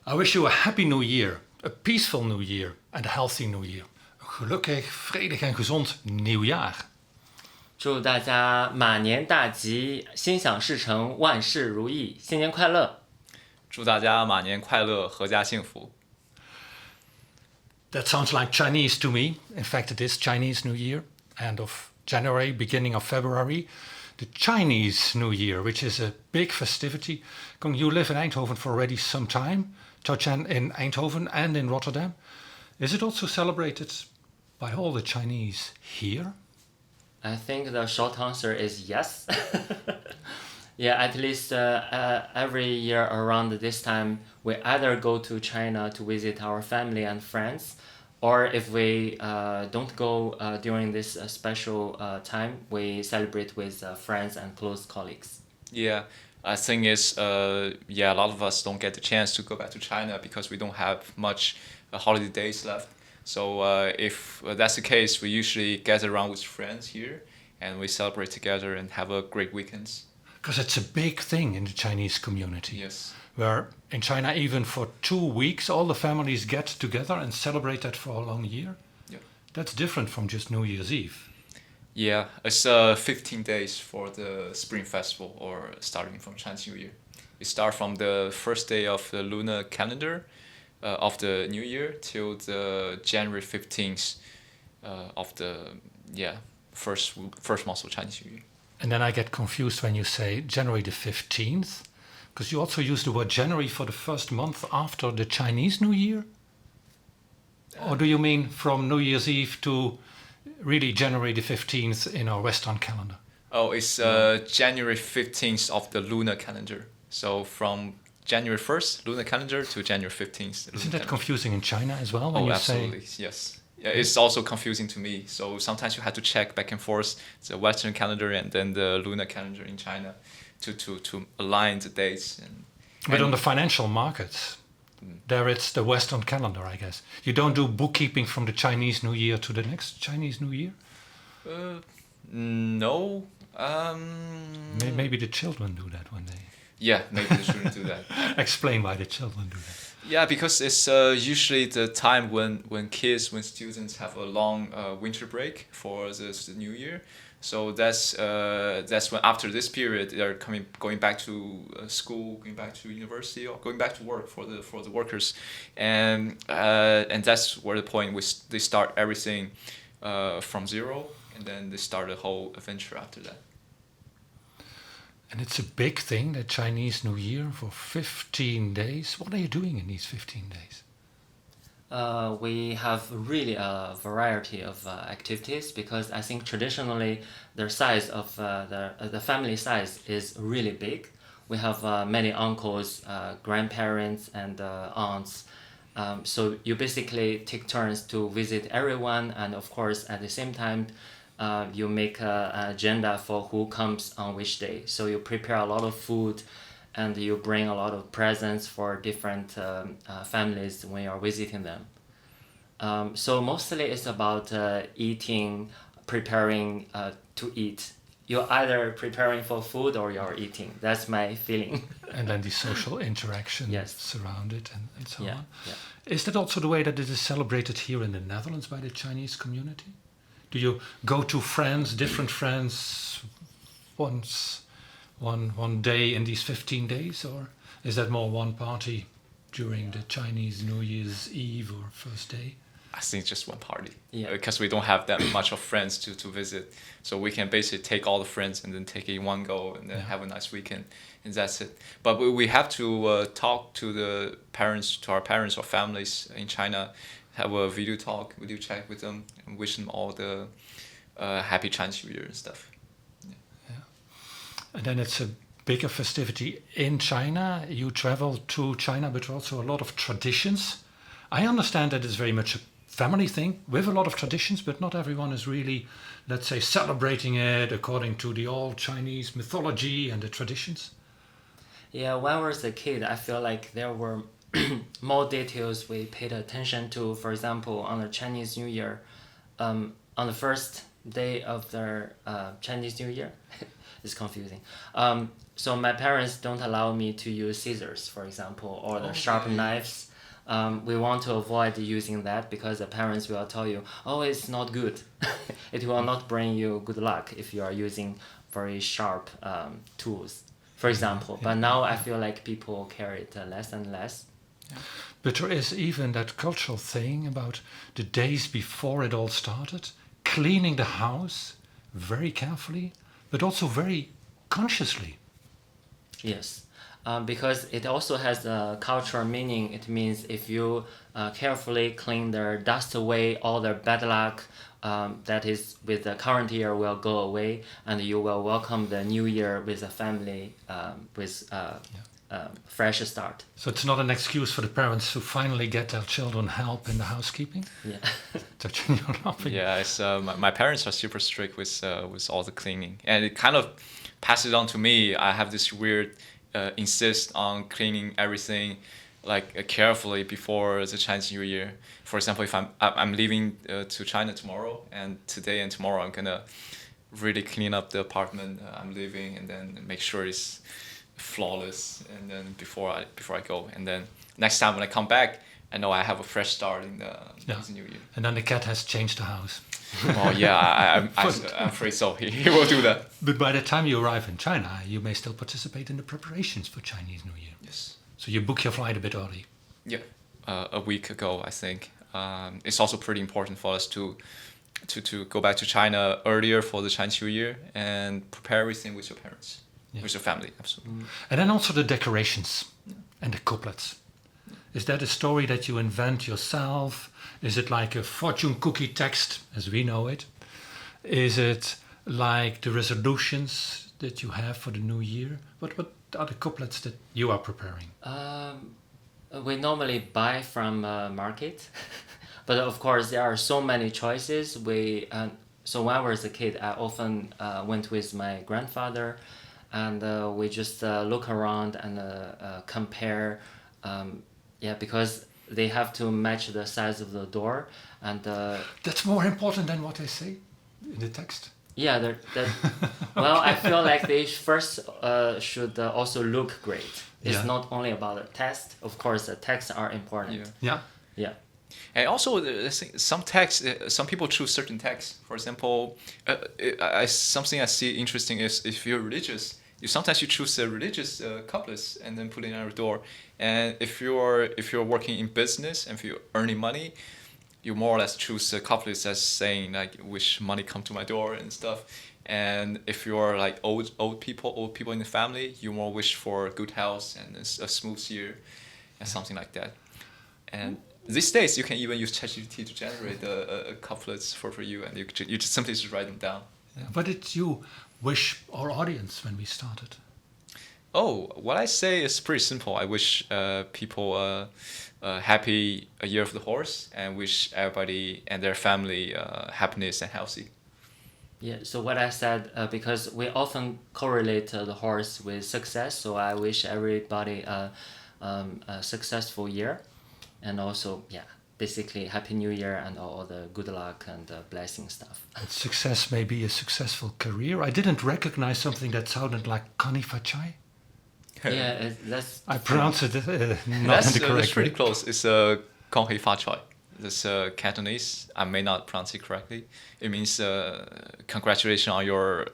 I wish you a happy new year, a peaceful new year and a healthy new year. Een gelukkig, vredig en gezond nieuwjaar. 祝大家马年大吉，心想事成，万事如意，新年快乐！祝大家马年快乐，阖家幸福。 That sounds like Chinese to me. In fact, it is Chinese New Year, end of January, beginning of February. The Chinese New Year, which is a big festivity. You live in Eindhoven for already some time. Xiaochen in Eindhoven and in Rotterdam. Is it also celebrated by all the Chinese here? I think the short answer is yes. Yeah, at least every year around this time, we either go to China to visit our family and friends, or if we don't go during this special time, we celebrate with friends and close colleagues. Yeah, I think it's a lot of us don't get the chance to go back to China because we don't have much holiday days left. So if that's the case, we usually gather around with friends here and we celebrate together and have a great weekends. Because it's a big thing in the Chinese community. Yes. Where in China, even for 2 weeks, all the families get together and celebrate that for a long year. Yeah. That's different from just New Year's Eve. Yeah, it's 15 days for the Spring Festival, or starting from Chinese New Year. We start from the first day of the lunar calendar of the New Year till the January 15th of the first month of Chinese New Year. And then I get confused when you say January the 15th, because you also use the word January for the first month after the Chinese New Year? Or do you mean from New Year's Eve to really January the 15th in our Western calendar? Oh, it's January 15th of the lunar calendar. So from January 1st, lunar calendar, to January 15th. Isn't that confusing in China as well? When you absolutely, yes. Yeah, it's also confusing to me. So sometimes you have to check back and forth the Western calendar and then the lunar calendar in China to align the dates. But on the financial markets, there it's the Western calendar, I guess. You don't do bookkeeping from the Chinese New Year to the next Chinese New Year? No. Maybe the children do that one day. Yeah, maybe the children do that. Explain why the children do that. Yeah, because it's usually the time when students have a long winter break for the New Year. So that's when after this period they're going back to school, going back to university, or going back to work for the workers, and that's where the point they start everything from zero, and then they start a whole adventure after that. And it's a big thing, the Chinese New Year, for 15 days. What are you doing in these 15 days? We have really a variety of activities, because I think traditionally the size of the family size is really big. We have many uncles, grandparents, and aunts. So you basically take turns to visit everyone, and of course at the same time you make an agenda for who comes on which day. So you prepare a lot of food and you bring a lot of presents for different families when you're visiting them. So mostly it's about eating, preparing to eat. You're either preparing for food or you're eating. That's my feeling. And then the social interaction surround it and so on. Yeah. Is that also the way that it is celebrated here in the Netherlands by the Chinese community? Do you go to friends, different friends, one day in these 15 days, or is that more one party during the Chinese New Year's Eve or first day? I think just one party. Yeah. Because we don't have that much of friends to visit, so we can basically take all the friends and then take it in one go and then have a nice weekend, and that's it. But we have to talk to our parents or families in China. Have a video chat with them, and wish them all the happy Chinese New Year and stuff. Yeah. And then it's a bigger festivity in China. You travel to China, but also a lot of traditions. I understand that it's very much a family thing with a lot of traditions, but not everyone is really, let's say, celebrating it according to the old Chinese mythology and the traditions. Yeah, when I was a kid, I feel like there were more details we paid attention to. For example, on the Chinese New Year, on the first day of the Chinese New Year, it's confusing. So my parents don't allow me to use scissors, for example, or the sharp knives. We want to avoid using that because the parents will tell you, oh, it's not good. It will not bring you good luck if you are using very sharp tools, for example. But now I feel like people carry it less and less. But there is even that cultural thing about the days before it all started, cleaning the house very carefully, but also very consciously. Yes, because it also has a cultural meaning. It means if you carefully clean the dust away, all the bad luck that is with the current year will go away, and you will welcome the new year with a family with fresh start. So it's not an excuse for the parents to finally get their children help in the housekeeping? Yeah. Touching your laughing. Yeah, it's my parents are super strict with all the cleaning, and it kind of passes on to me. I have this weird insist on cleaning everything like carefully before the Chinese New Year. For example, if I'm leaving to China tomorrow, and today and tomorrow I'm gonna really clean up the apartment I'm living, and then make sure it's flawless, and then before I go, and then next time when I come back, I know I have a fresh start in the new year. And then the cat has changed the house. Oh yeah, I'm afraid so. He will do that. But by the time you arrive in China, you may still participate in the preparations for Chinese New Year. Yes. So you book your flight a bit early. Yeah, a week ago I think. It's also pretty important for us to go back to China earlier for the Chinese New Year and prepare everything with your parents. With your family, absolutely. And then also the decorations and the couplets. Is that a story that you invent yourself? Is it like a fortune cookie text, as we know it? Is it like the resolutions that you have for the new year? What are the couplets that you are preparing? We normally buy from market, but of course there are so many choices. So when I was a kid, I often went with my grandfather, and we just look around and compare. Because they have to match the size of the door, and that's more important than what they say in the text. Yeah, well, I feel like they first should also look great. It's not only about the text. Of course, the texts are important. Yeah. And also, some texts, some people choose certain texts. For example, something I see interesting is if you're religious, sometimes you choose the religious couplets and then put it on your door. And if you're working in business and if you're earning money, you more or less choose the couplets as saying like wish money come to my door and stuff. And if you're like old people in the family, you more wish for good health and a smooth year and something like that. And these days you can even use ChatGPT to generate couplets for you, and you just simply just write them down. What did you wish our audience when we started? Oh, what I say is pretty simple. I wish people a happy year of the horse, and wish everybody and their family happiness and healthy. Yeah, so what I said, because we often correlate the horse with success, so I wish everybody a successful year, and also, basically Happy New Year and all the good luck and blessing stuff. And success may be a successful career. I didn't recognize something that sounded like Kanifachai. Yeah, that's... I pronounced it not in the That's correct pretty way. close. It's Gong Hei Fa Choi. That's Cantonese. I may not pronounce it correctly. It means congratulations on your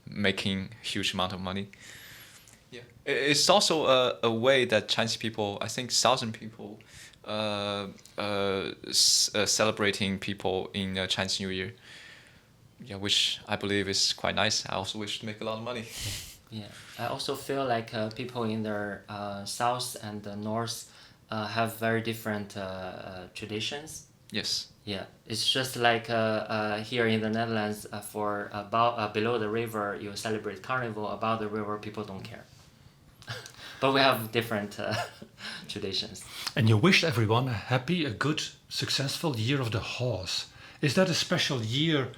making huge amount of money. Yeah, it's also a way that Chinese people, I think 1,000 people, celebrating people in Chinese New Year. Yeah, which I believe is quite nice. I also wish to make a lot of money. Yeah, I also feel like people in the south and the north have very different traditions. Yes. Yeah, it's just like here in the Netherlands, for about below the river, you celebrate carnival. Above the river, people don't care. But we have different traditions. And you wished everyone a happy, a good, successful year of the horse. Is that a special year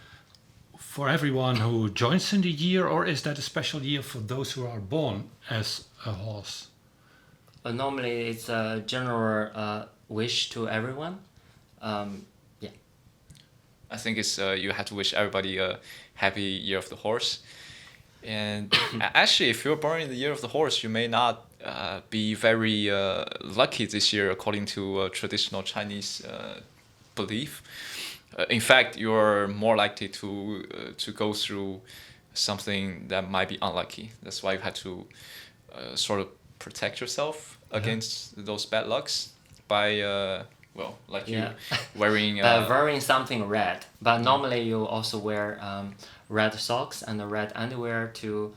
for everyone who joins in the year, or is that a special year for those who are born as a horse? Normally, it's a general wish to everyone. I think it's you have to wish everybody a happy year of the horse. And actually, if you're born in the year of the horse, you may not be very lucky this year, according to traditional Chinese belief. In fact, you're more likely to go through something that might be unlucky. That's why you had to sort of protect yourself against those bad lucks by like you wearing wearing something red. But normally you also wear red socks and red underwear to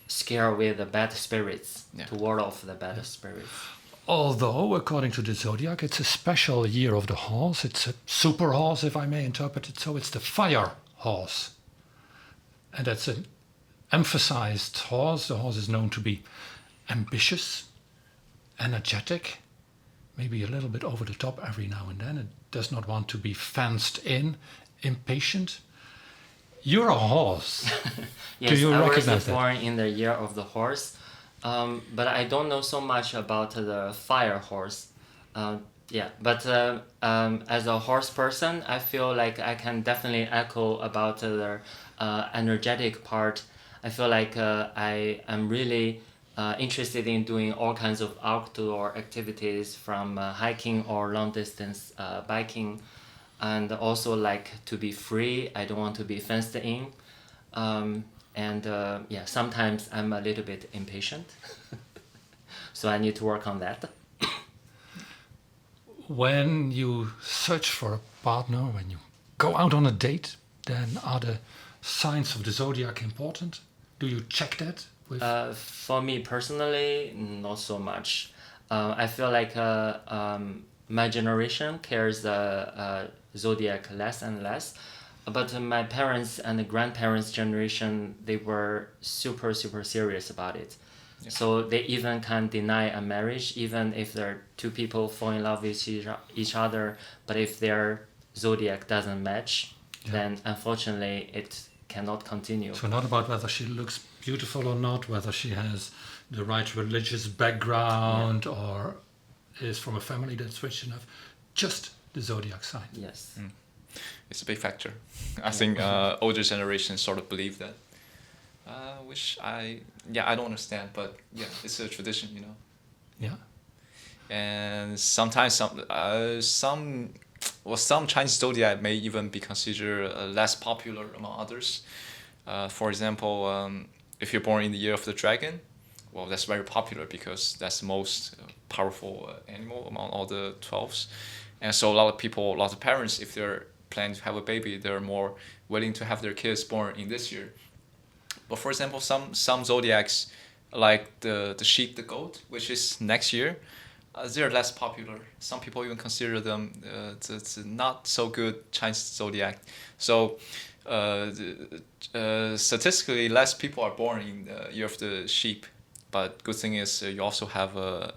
scare away the bad spirits, to ward off the bad spirits. Although, according to the Zodiac, it's a special year of the horse. It's a super horse, if I may interpret it so. It's the fire horse. And that's an emphasized horse. The horse is known to be ambitious, energetic, maybe a little bit over the top every now and then. It does not want to be fenced in, impatient. You're a horse. Yes, Do you I recognize was that? born in the year of the horse. But I don't know so much about the fire horse. But as a horse person, I feel like I can definitely echo about the energetic part. I feel like I am really interested in doing all kinds of outdoor activities, from hiking or long distance biking, and also like to be free. I don't want to be fenced in. Sometimes I'm a little bit impatient. So I need to work on that. When you search for a partner, when you go out on a date, then are the signs of the zodiac important? Do you check that? For me personally, not so much. I feel like my generation cares zodiac less and less. But my parents and the grandparents' generation, they were super, super serious about it. Yeah. So they even can deny a marriage, even if there are two people fall in love with each other. But if their zodiac doesn't match, then unfortunately it cannot continue. So not about whether she looks beautiful or not, whether she has the right religious background or is from a family that's rich enough, just the zodiac sign. Yes. Mm. It's a big factor. I think older generations sort of believe that, which I don't understand, but it's a tradition, you know. Yeah. And sometimes some Chinese zodiac may even be considered less popular among others. For example, if you're born in the year of the dragon, well, that's very popular because that's the most powerful animal among all the 12s. And so a lot of parents, if they're planning to have a baby, they're more willing to have their kids born in this year. But for example, some zodiacs, like the sheep, the goat, which is next year, they're less popular. Some people even consider them the not so good Chinese zodiac. So statistically, less people are born in the year of the sheep. But good thing is you also have a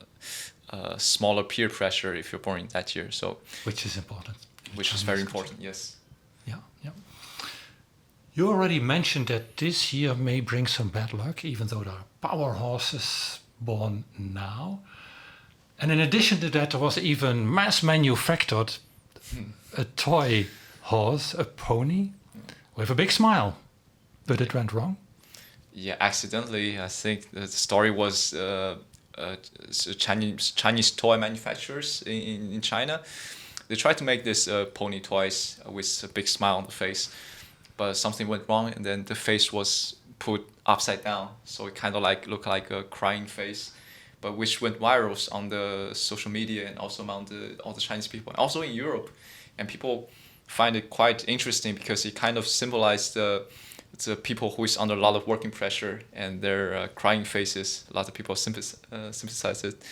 smaller peer pressure if you're born in that year. So which is important. Which is very important, yes. Yeah. You already mentioned that this year may bring some bad luck, even though there are power horses born now. And in addition to that, there was even mass manufactured a toy horse, a pony, with a big smile. But it went wrong. Yeah, accidentally. I think the story was Chinese toy manufacturers in China. They tried to make this pony toys with a big smile on the face, but something went wrong, and then the face was put upside down, so it kind of looked like a crying face, but which went viral on the social media and also among all the Chinese people, and also in Europe, and people find it quite interesting because it kind of symbolized the people who is under a lot of working pressure and their crying faces. A lot of people sympathize it.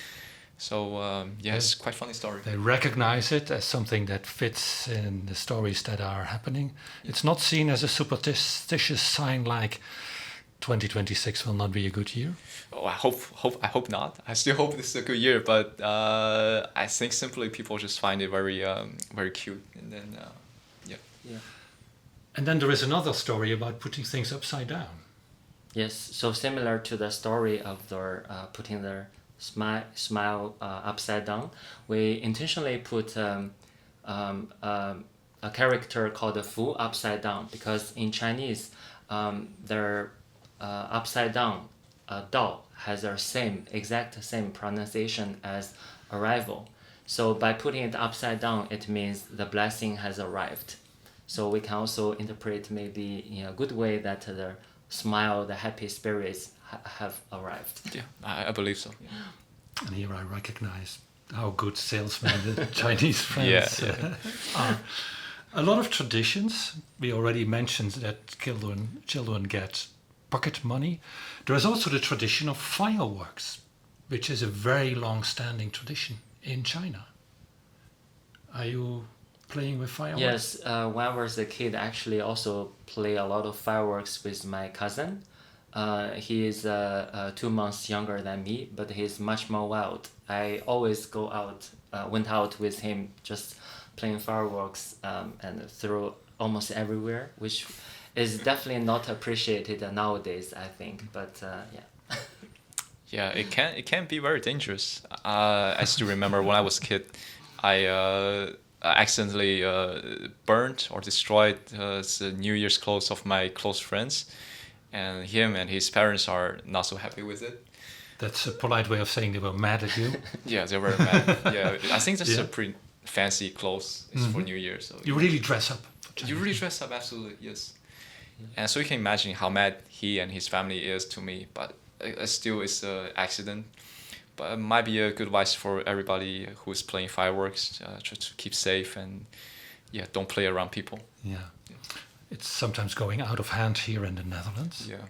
So it's quite funny story. They recognize it as something that fits in the stories that are happening. It's not seen as a superstitious sign like 2026 will not be a good year. Oh, I hope not. I still hope this is a good year, but I think simply people just find it very very cute, and then And then there is another story about putting things upside down. Yes, so similar to the story of their putting their smile upside down, we intentionally put a character called the Fu upside down, because in Chinese, their upside down Dao has the exact same pronunciation as arrival. So by putting it upside down, it means the blessing has arrived. So we can also interpret maybe in a good way that the smile, the happy spirits have arrived. Yeah, I believe so. And here I recognize how good salesmen the Chinese friends are. A lot of traditions. We already mentioned that children get pocket money. There is also the tradition of fireworks, which is a very long-standing tradition in China. Are you playing with fireworks? Yes, when I was a kid, I actually also play a lot of fireworks with my cousin. He is 2 months younger than me, but he's much more wild. I always went out with him, just playing fireworks and throw almost everywhere, which is definitely not appreciated nowadays, I think. But yeah. Yeah, it can be very dangerous. I still remember when I was a kid, I accidentally burned or destroyed the New Year's clothes of my close friends, and him and his parents are not so happy with it. That's a polite way of saying they were mad at you. Yeah, they were mad. Yeah, I think that's a pretty fancy clothes. It's for New Year, so you really dress up. You really dress up, absolutely, yes. And so you can imagine how mad he and his family is to me, but still it's an accident. But it might be a good advice for everybody who is playing fireworks. Try to keep safe and don't play around people. Yeah. It's sometimes going out of hand here in the Netherlands. Yeah.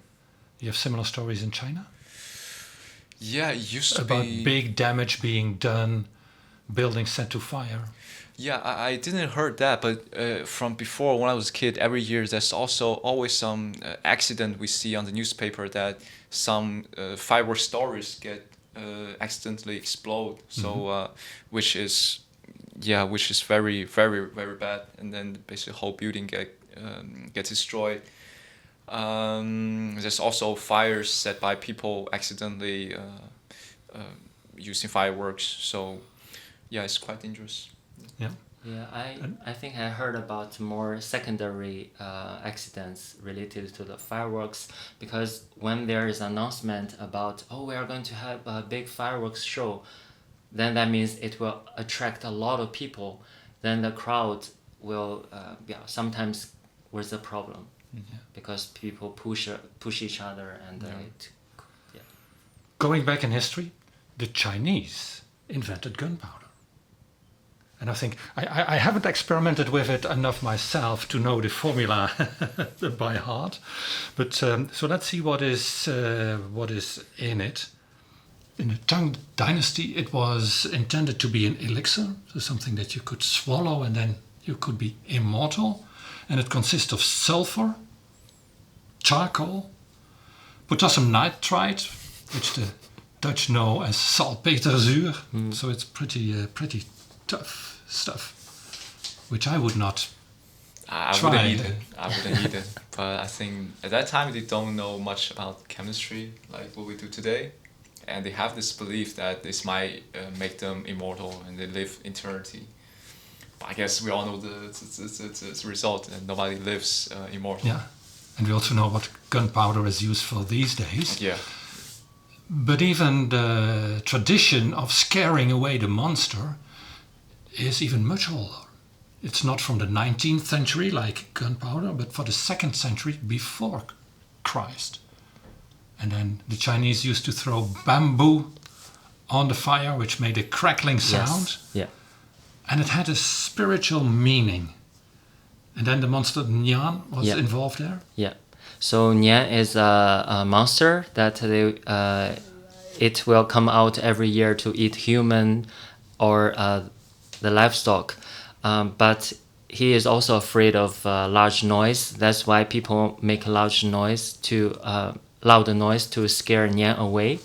You have similar stories in China? Yeah, it used to about be... big damage being done, buildings set to fire. Yeah, I didn't heard that, but from before when I was a kid, every year there's also always some accident we see on the newspaper that some fireworks stores get accidentally explode. So which is very, very, very bad, and then basically the whole building gets destroyed. There's also fires set by people accidentally using fireworks. So yeah, it's quite dangerous. Yeah. Yeah, I think I heard about more secondary accidents related to the fireworks, because when there is an announcement about, we are going to have a big fireworks show, then that means it will attract a lot of people. Then the crowd will, sometimes was a problem, because people push each other and Going back in history, the Chinese invented gunpowder. And I think I haven't experimented with it enough myself to know the formula by heart. But so let's see what is in it. In the Tang Dynasty, it was intended to be an elixir, so something that you could swallow and then you could be immortal. And it consists of sulfur, charcoal, potassium nitrite, which the Dutch know as salpeterzuur. So it's pretty tough stuff, which I would not I try. wouldn't eat it. But I think at that time they don't know much about chemistry like what we do today, and they have this belief that this might make them immortal and they live eternity. But I guess we all know the result, and nobody lives immortal. Yeah, and we also know what gunpowder is used for these days. Yeah. But even the tradition of scaring away the monster is even much older. It's not from the 19th century like gunpowder, but for the 2nd century before Christ. And then the Chinese used to throw bamboo on the fire, which made a crackling sound. Yes. Yeah. And it had a spiritual meaning. And then the monster Nian was involved there. Yeah. So Nian is a monster that it will come out every year to eat human or the livestock, but he is also afraid of large noise. That's why people make loud noise to scare Nian away.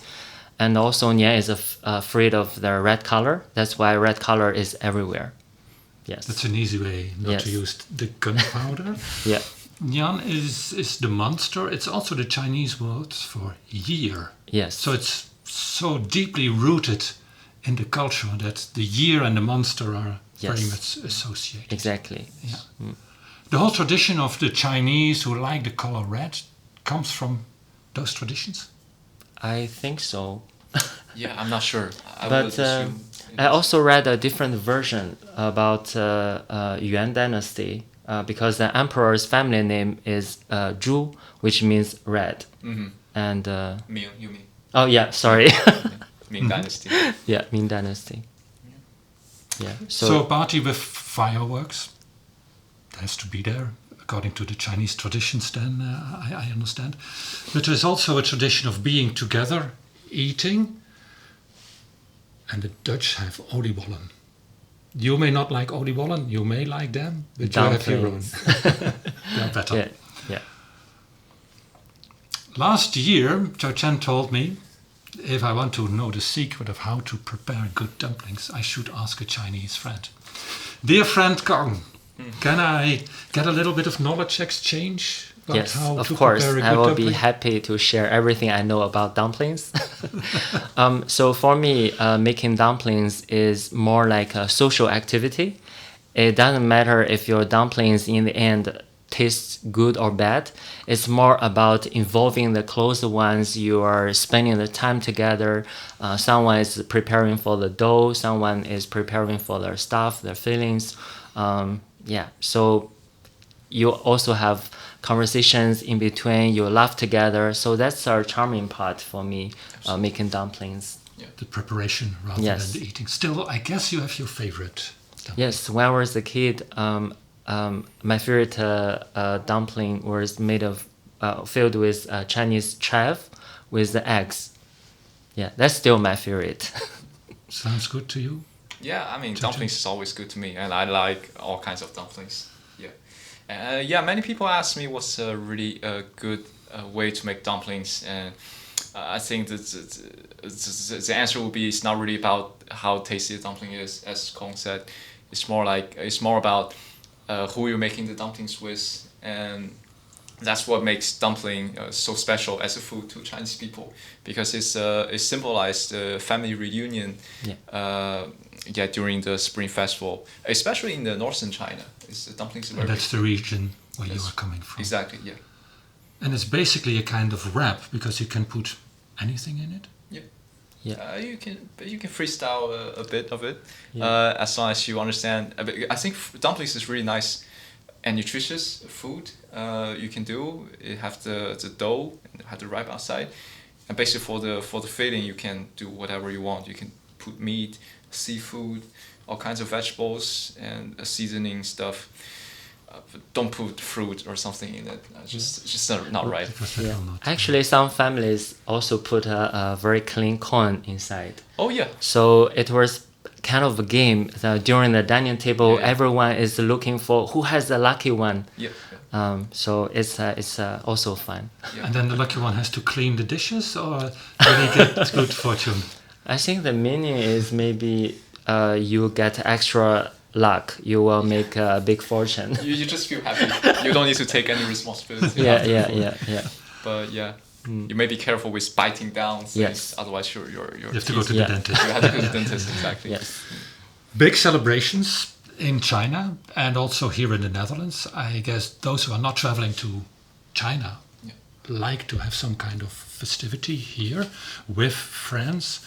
And also Nian is afraid of the red color. That's why red color is everywhere. Yes. That's an easy way not to use the gunpowder. Yeah. Nian is the monster. It's also the Chinese word for year. Yes. So it's so deeply rooted in the culture that the year and the monster are very much associated. Exactly. Yeah. The whole tradition of the Chinese who like the color red comes from those traditions? I think so. Yeah, I'm not sure. I But would assume I also read a different version about Yuan dynasty because the emperor's family name is Zhu, which means red. And Ming, you mean? oh yeah, sorry. Ming Dynasty. Yeah, Ming dynasty. Yeah. So a party with fireworks, it has to be there, according to the Chinese traditions then, I understand. But there's also a tradition of being together, eating, and the Dutch have oliebollen. You may not like oliebollen, you may like them, but you have your own. They're better. Yeah, yeah. Last year, Xiaochen told me if I want to know the secret of how to prepare good dumplings, I should ask a Chinese friend. Dear friend Kong, can I get a little bit of knowledge exchange about Yes, how of to course. prepare a good I will dumpling? be happy to share everything I know about dumplings. So for me, making dumplings is more like a social activity. It doesn't matter if your dumplings in the end taste good or bad. It's more about involving the close ones. You are spending the time together. Someone is preparing for the dough. Someone is preparing for their stuff, their fillings. Yeah, so you also have conversations in between. You laugh together. So that's our charming part for me, making dumplings. The preparation rather Yes. than the eating. Still, I guess you have your favorite dumpling. Yes, when I was a kid, my favorite dumpling was made of filled with Chinese chive with the eggs. Yeah, that's still my favorite. Sounds good to you? Yeah, I mean, dumplings is always good to me, and I like all kinds of dumplings. Yeah. Yeah, many people ask me what's a really good way to make dumplings, and I think that the answer will be it's not really about how tasty the dumpling is, as Kong said. It's more about who you're making the dumplings with, and that's what makes dumpling so special as a food to Chinese people, because it symbolized family reunion. During the Spring Festival, especially in the northern China. The dumplings are very And that's the region where you Yes. are coming from. Exactly, yeah. And it's basically a kind of wrap because you can put anything in it. Yeah. You can freestyle a bit of it, Yeah. as long as you understand. I think dumplings is really nice and nutritious food. You can do. You have the dough and have the ripe outside, and basically for the filling you can do whatever you want. You can put meat, seafood, all kinds of vegetables and seasoning stuff. Don't put fruit or something in it. Just not right. Because that Yeah. will not. Actually, some families also put a very clean corn inside. Oh yeah. So it was kind of a game that during the dining table, Yeah. everyone is looking for who has the lucky one. Yeah. So it's also fun. Yeah. And then the lucky one has to clean the dishes, or will he get good fortune? I think the meaning is maybe you get extra luck. You will make a big fortune. You just feel happy. You don't need to take any responsibility. Yeah, after yeah, the food. yeah. But yeah, you may be careful with biting down things. Yes. Otherwise, you're You have to go to Yeah. the dentist. You have to go to the dentist, exactly. Yes. Big celebrations in China and also here in the Netherlands. I guess those who are not traveling to China like to have some kind of festivity here with friends.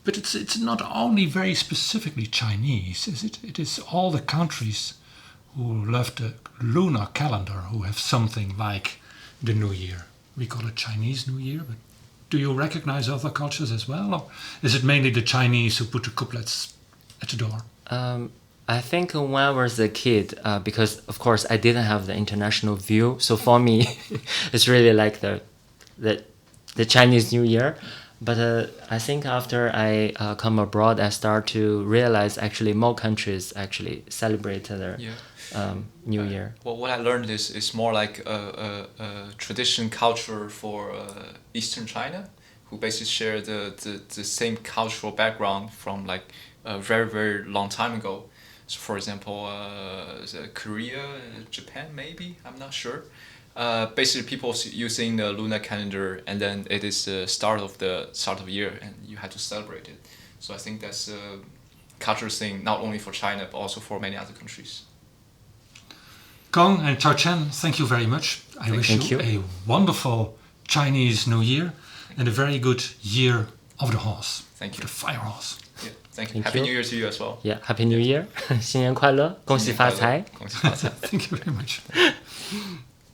But it's not only very specifically Chinese, is it? It is all the countries who love the lunar calendar who have something like the New Year. We call it Chinese New Year, but do you recognize other cultures as well? Or is it mainly the Chinese who put the couplets at the door? I think when I was a kid, because of course I didn't have the international view, so for me, it's really like the Chinese New Year. But I think after I come abroad, I start to realize actually more countries actually celebrate their New Year. Well, what I learned is more like a tradition culture for Eastern China, who basically share the same cultural background from like a very, very long time ago. So for example, Korea, Japan maybe, I'm not sure. Basically people using the lunar calendar, and then it is the start of year and you have to celebrate it. So I think that's a cultural thing not only for China but also for many other countries. Kong and Xiaochen, thank you very much. I wish Thank you you. a wonderful Chinese New Year and a very good year of the horse. Thank you. The fire horse. Yeah, thank you. Thank Happy you. New Year to you as well. Yeah, Happy New Year， 新年快乐，恭喜发财。恭喜发财。 Thank you very much.